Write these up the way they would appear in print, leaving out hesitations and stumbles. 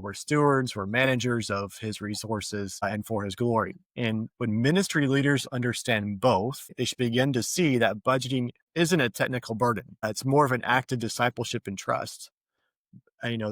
we're stewards, we're managers of his resources and for his glory. And when ministry leaders understand both, they should begin to see that budgeting isn't a technical burden. It's more of an act of discipleship and trust. And,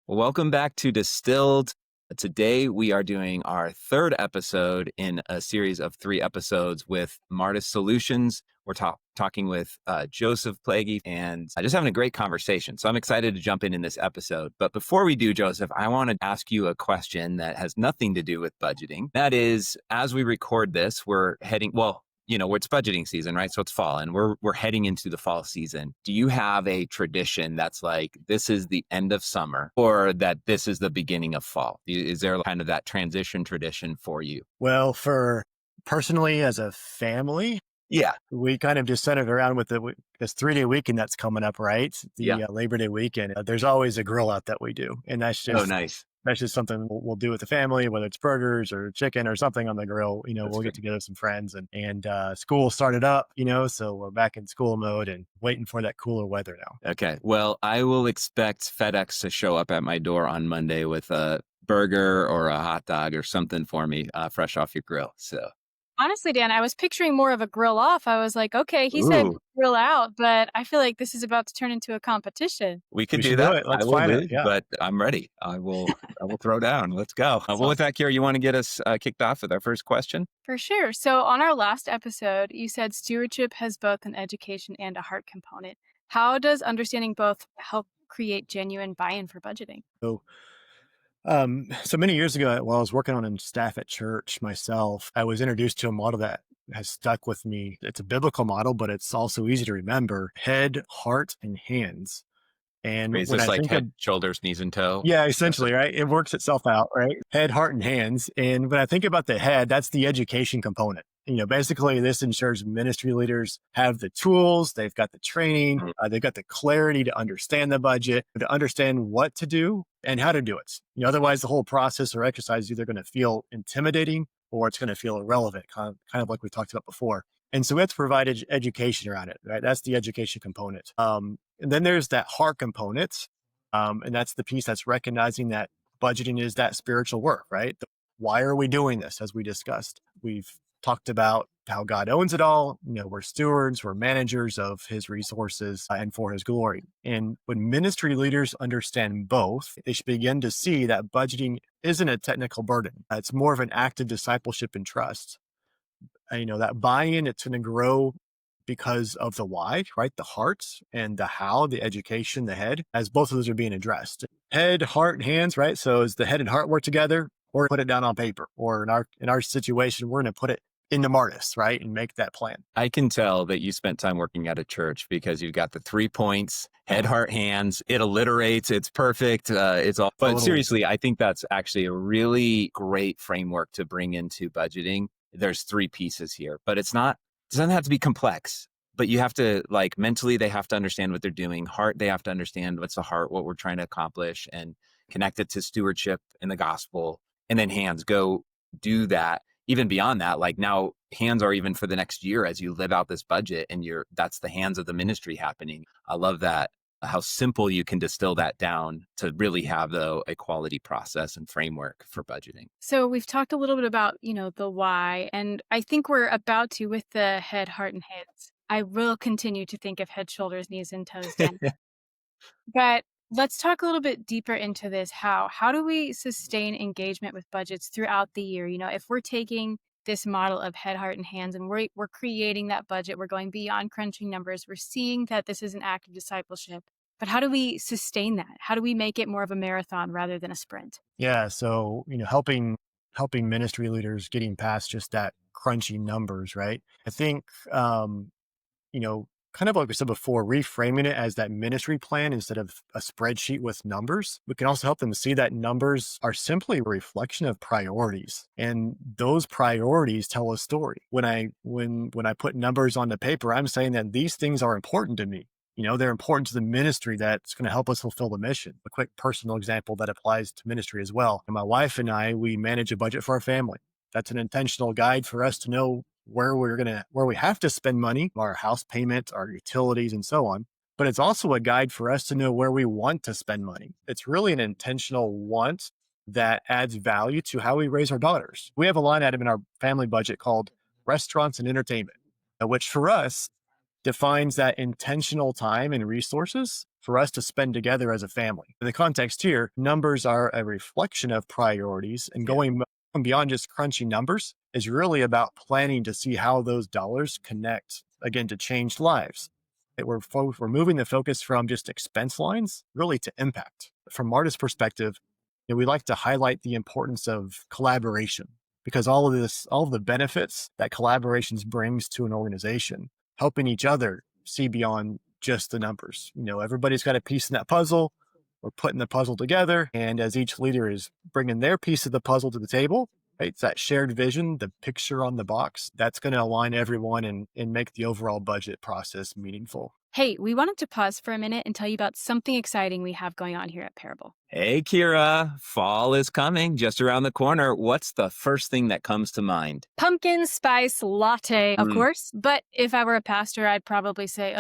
Welcome back to Distilled. Today, we are doing our third episode in a series of 3 episodes with Martis Solutions. We're talking with Joseph Plaguey and just having a great conversation. So I'm excited to jump in this episode. But before we do, Joseph, I want to ask you a question that has nothing to do with budgeting. That is, as we record this, we're heading, it's budgeting season, right? So it's fall and we're heading into the fall season. Do you have a tradition that's like, this is the end of summer or that this is the beginning of fall? Is there kind of that transition tradition for you? well, for personally as a family, Yeah. we kind of just centered around with this 3-day weekend that's coming up, right? Yeah. Labor Day weekend. There's always a grill out that we do. And Oh, nice. that's just something we'll do with the family, whether it's burgers or chicken or something on the grill. That's We'll great. get together with some friends and school started up, so we're back in school mode and waiting for that cooler weather now. Okay. Well, I will expect FedEx to show up at my door on Monday with a burger or a hot dog or something for me fresh off your grill. So, Honestly, Dan, I was picturing more of a grill off. I was like, okay, he said Ooh. grill out, but I feel like this is about to turn into a competition. we could We do should do that. it. Let's I will plan do it. Yeah. but I'm ready. I will throw down. Let's go. Well, with that, Kira, you want to get us kicked off with our first question? For sure. So on our last episode, you said stewardship has both an education and a heart component. How does understanding both help create genuine buy-in for budgeting? So many years ago, while I was working on staff at church myself, I was introduced to a model that has stuck with me. It's a biblical model, but it's also easy to remember: head, heart, and hands. And Is when this I like think head, shoulders, knees, and toe? yeah, essentially, right? It works itself out, right? Head, heart, and hands. And when I think about the head, that's the education component. Basically, this ensures ministry leaders have the tools, they've got the training, they've got the clarity to understand the budget, to understand what to do and how to do it. Otherwise, the whole process or exercise is either going to feel intimidating or it's going to feel irrelevant, kind of like we talked about before. And so we have to provide education around it, right? That's the education component. And then there's that heart component. And that's the piece that's recognizing that budgeting is that spiritual work, right? Why are we doing this? As we discussed, we've talked about how God owns it all. We're stewards, we're managers of his resources and for his glory. And when ministry leaders understand both, they should begin to see that budgeting isn't a technical burden. It's more of an act of discipleship and trust. That buy-in, it's going to grow because of the why, right? The heart, and the how, the education, the head, as both of those are being addressed. Head, heart, and hands, right? So as the head and heart work together, or put it down on paper, or in our situation, we're going to put it into Martis, right? And make that plan. I can tell that you spent time working at a church because you've got the 3 points, head, heart, hands. It alliterates. It's perfect. It's all. But Totally. seriously, I think that's actually a really great framework to bring into budgeting. There's 3 pieces here, but it doesn't have to be complex, but you have to mentally, they have to understand what they're doing. Heart, they have to understand what's the heart, what we're trying to accomplish, and connect it to stewardship and the gospel. And then hands, go do that. Even beyond that, now hands are even for the next year as you live out this budget and that's the hands of the ministry happening. I love that, how simple you can distill that down to really have a quality process and framework for budgeting. So we've talked a little bit about, the why, and I think we're about to with the head, heart, and hands. I will continue to think of head, shoulders, knees, and toes down. But let's talk a little bit deeper into this. How do we sustain engagement with budgets throughout the year? If we're taking this model of head, heart, and hands, and we're creating that budget, we're going beyond crunching numbers. We're seeing that this is an act of discipleship. But how do we sustain that? How do we make it more of a marathon rather than a sprint? Yeah. So, helping ministry leaders getting past just that crunchy numbers, right? I think, kind of like we said before, reframing it as that ministry plan instead of a spreadsheet with numbers. We can also help them see that numbers are simply a reflection of priorities. And those priorities tell a story. When I put numbers on the paper, I'm saying that these things are important to me. They're important to the ministry that's going to help us fulfill the mission. A quick personal example that applies to ministry as well. And my wife and I, we manage a budget for our family. That's an intentional guide for us to know where we have to spend money, our house payment, our utilities, and so on. but it's also a guide for us to know where we want to spend money. It's really an intentional want that adds value to how we raise our daughters. We have a line item in our family budget called restaurants and entertainment, which for us defines that intentional time and resources for us to spend together as a family. In the context here, numbers are a reflection of priorities, and going beyond just crunching numbers is really about planning to see how those dollars connect again to changed lives. We're moving the focus from just expense lines really to impact. From Marta's perspective, we like to highlight the importance of collaboration because all of the benefits that collaborations brings to an organization, helping each other see beyond just the numbers. Everybody's got a piece in that puzzle. We're putting the puzzle together. And as each leader is bringing their piece of the puzzle to the table, right, it's that shared vision, the picture on the box, that's going to align everyone and make the overall budget process meaningful. Hey, we wanted to pause for a minute and tell you about something exciting we have going on here at Parable. Hey, Kira, fall is coming just around the corner. What's the first thing that comes to mind? Pumpkin spice latte, of course. But if I were a pastor, I'd probably say,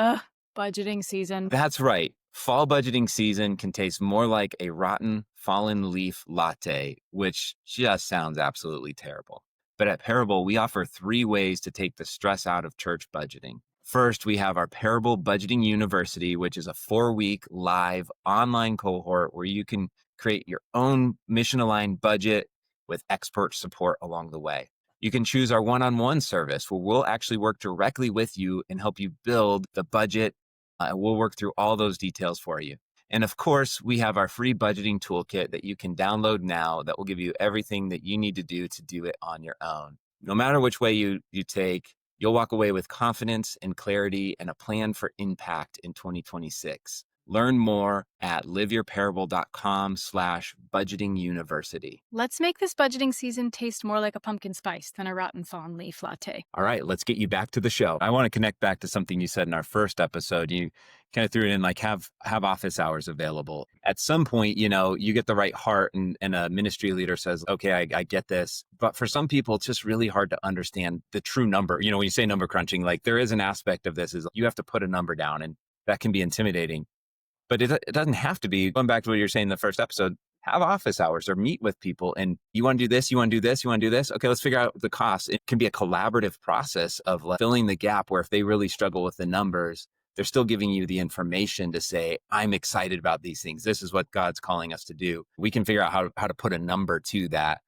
budgeting season. That's right. Fall budgeting season can taste more like a rotten fallen leaf latte, which just sounds absolutely terrible. But at Parable, we offer 3 ways to take the stress out of church budgeting. First, we have our Parable Budgeting University, which is a 4-week live online cohort where you can create your own mission-aligned budget with expert support along the way. You can choose our one-on-one service where we'll actually work directly with you and help you build the budget. We'll work through all those details for you. And of course, we have our free budgeting toolkit that you can download now that will give you everything that you need to do it on your own. No matter which way you take, you'll walk away with confidence and clarity and a plan for impact in 2026. Learn more at liveyourparable.com/budgetinguniversity. Let's make this budgeting season taste more like a pumpkin spice than a rotten fallen leaf latte. All right, let's get you back to the show. I want to connect back to something you said in our first episode. You kind of threw it in like have office hours available. At some point, you get the right heart and a ministry leader says, okay, I get this. But for some people, it's just really hard to understand the true number. When you say number crunching, like there is an aspect of this is you have to put a number down and that can be intimidating. But it doesn't have to be. Going back to what you're saying in the first episode, have office hours or meet with people. And you want to do this, you want to do this, you want to do this. Okay, let's figure out the cost. It can be a collaborative process of filling the gap where if they really struggle with the numbers, they're still giving you the information to say, I'm excited about these things. This is what God's calling us to do. We can figure out how to put a number to that,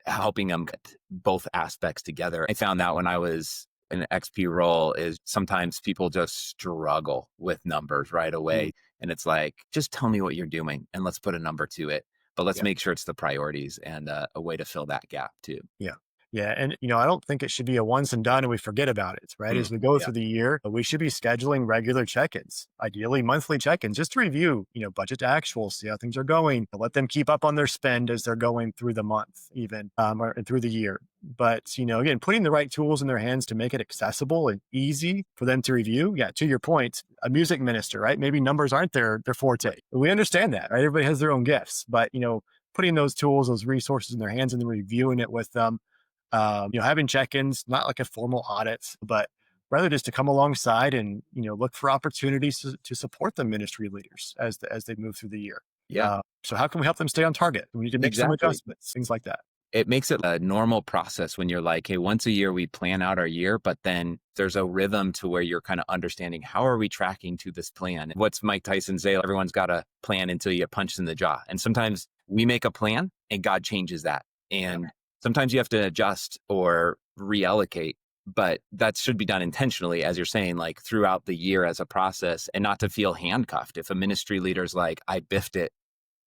helping them get both aspects together. I found that when I was in an XP role is sometimes people just struggle with numbers right away. And it's like, just tell me what you're doing and let's put a number to it. But let's make sure it's the priorities and a way to fill that gap too. Yeah. Yeah. And, I don't think it should be a once and done and we forget about it, right? As we go through the year, we should be scheduling regular check-ins, ideally monthly check-ins, just to review, budget to actual, see how things are going, let them keep up on their spend as they're going through the month even, or through the year. But, again, putting the right tools in their hands to make it accessible and easy for them to review. Yeah. To your point, a music minister, right? Maybe numbers aren't their forte. We understand that, right? Everybody has their own gifts, but, putting those tools, those resources in their hands and then reviewing it with them, having check-ins, not like a formal audit, but rather just to come alongside and, look for opportunities to support the ministry leaders as they move through the year. Yeah. So how can we help them stay on target? We need to make some adjustments, things like that. It makes it a normal process when you're like, hey, once a year we plan out our year, but then there's a rhythm to where you're kind of understanding how are we tracking to this plan? What's Mike Tyson say? Everyone's got a plan until you get punched in the jaw. And sometimes we make a plan and God changes that. And sometimes you have to adjust or reallocate, but that should be done intentionally, as you're saying, like throughout the year as a process and not to feel handcuffed. If a ministry leader's like, I biffed it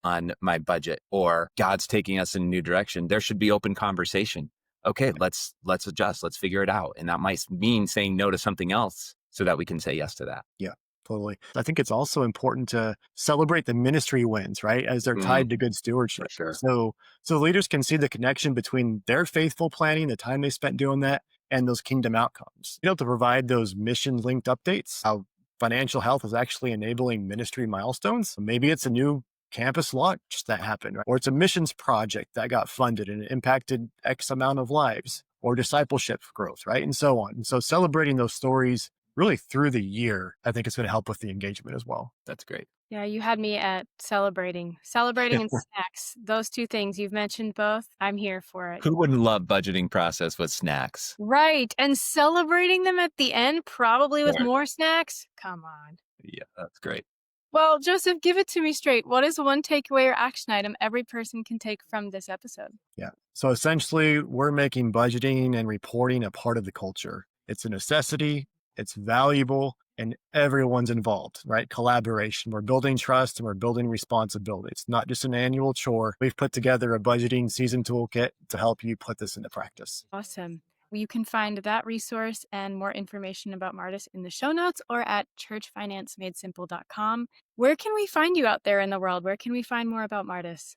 on my budget or God's taking us in a new direction, there should be open conversation. Okay, let's adjust, let's figure it out. And that might mean saying no to something else so that we can say yes to that. Yeah. Totally. I think it's also important to celebrate the ministry wins, right? As they're tied to good stewardship. For sure. So leaders can see the connection between their faithful planning, the time they spent doing that, and those kingdom outcomes. To provide those mission linked updates, how financial health is actually enabling ministry milestones. Maybe it's a new campus launch that happened, right? Or it's a missions project that got funded and it impacted X amount of lives, or discipleship growth, right? And so on. And so celebrating those stories really through the year, I think it's going to help with the engagement as well. That's great. Yeah, you had me at celebrating and snacks. Those two things you've mentioned both. I'm here for it. Who wouldn't love budgeting process with snacks? Right. And celebrating them at the end, probably with Right. more snacks. Come on. Yeah, that's great. Well, Joseph, give it to me straight. What is one takeaway or action item every person can take from this episode? Yeah. So essentially, we're making budgeting and reporting a part of the culture. It's a necessity, it's valuable, and everyone's involved, right? Collaboration. We're building trust and we're building responsibility. It's not just an annual chore. We've put together a budgeting season toolkit to help you put this into practice. Awesome. You can find that resource and more information about Martis in the show notes or at churchfinancemadesimple.com. Where can we find you out there in the world? Where can we find more about Martis?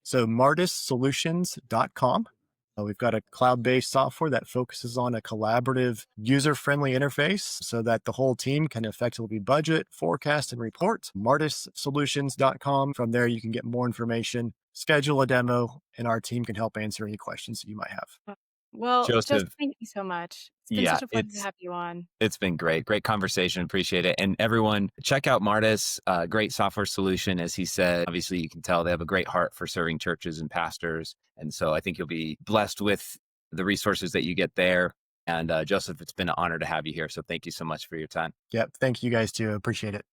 So martissolutions.com. We've got a cloud-based software that focuses on a collaborative, user-friendly interface so that the whole team can effectively budget, forecast, and report. martissolutions.com. From there, you can get more information, schedule a demo, and our team can help answer any questions that you might have. Well, Joseph, just thank you so much. It's been yeah, such a pleasure to have you on. it's been great. Great conversation. Appreciate it. And everyone, check out Martis, great software solution. As he said, obviously you can tell they have a great heart for serving churches and pastors. And so I think you'll be blessed with the resources that you get there. And Joseph, it's been an honor to have you here. So thank you so much for your time. Yep. Thank you guys too. Appreciate it.